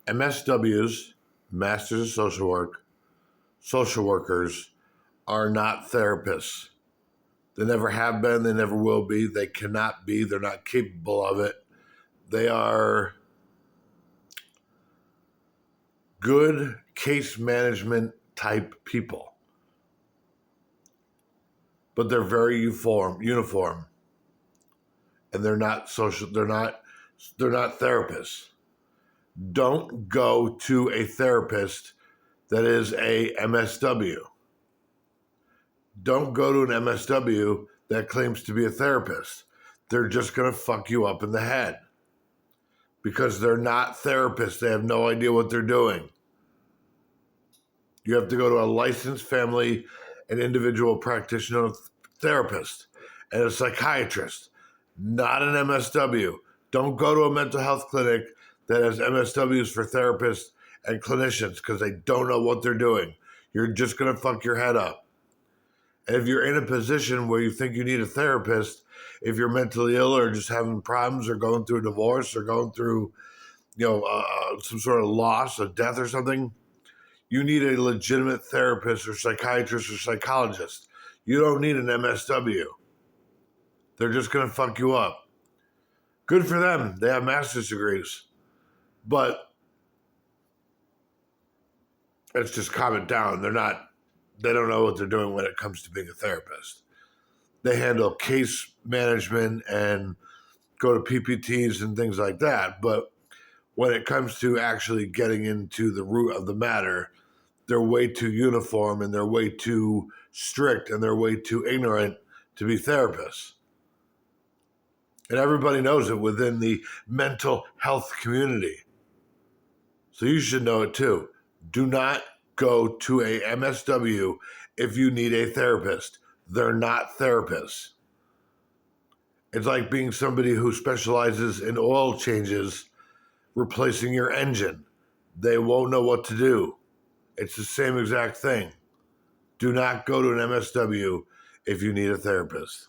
MSWs, Masters of Social Work, social workers are not therapists. They never have been, they never will be, they cannot be, they're not capable of it. They are good case management type people. But they're very uniform. And they're not therapists. Don't go to a therapist that is a MSW. Don't go to an MSW that claims to be a therapist. They're just going to fuck you up in the head because they're not therapists. They have no idea what they're doing. You have to go to a licensed family and individual practitioner therapist and a psychiatrist, not an MSW. Don't go to a mental health clinic that has MSWs for therapists and clinicians because they don't know what they're doing. You're just going to fuck your head up. And if you're in a position where you think you need a therapist, if you're mentally ill or just having problems or going through a divorce or going through, some sort of loss, a death or something, you need a legitimate therapist or psychiatrist or psychologist. You don't need an MSW. They're just going to fuck you up. Good for them. They have master's degrees. But let's just calm it down. They don't know what they're doing when it comes to being a therapist. They handle case management and go to PPTs and things like that. But when it comes to actually getting into the root of the matter, they're way too uniform and they're way too strict and they're way too ignorant to be therapists. And everybody knows it within the mental health community. So you should know it too. Do not go to a MSW if you need a therapist. They're not therapists. It's like being somebody who specializes in oil changes, replacing your engine. They won't know what to do. It's the same exact thing. Do not go to an MSW if you need a therapist.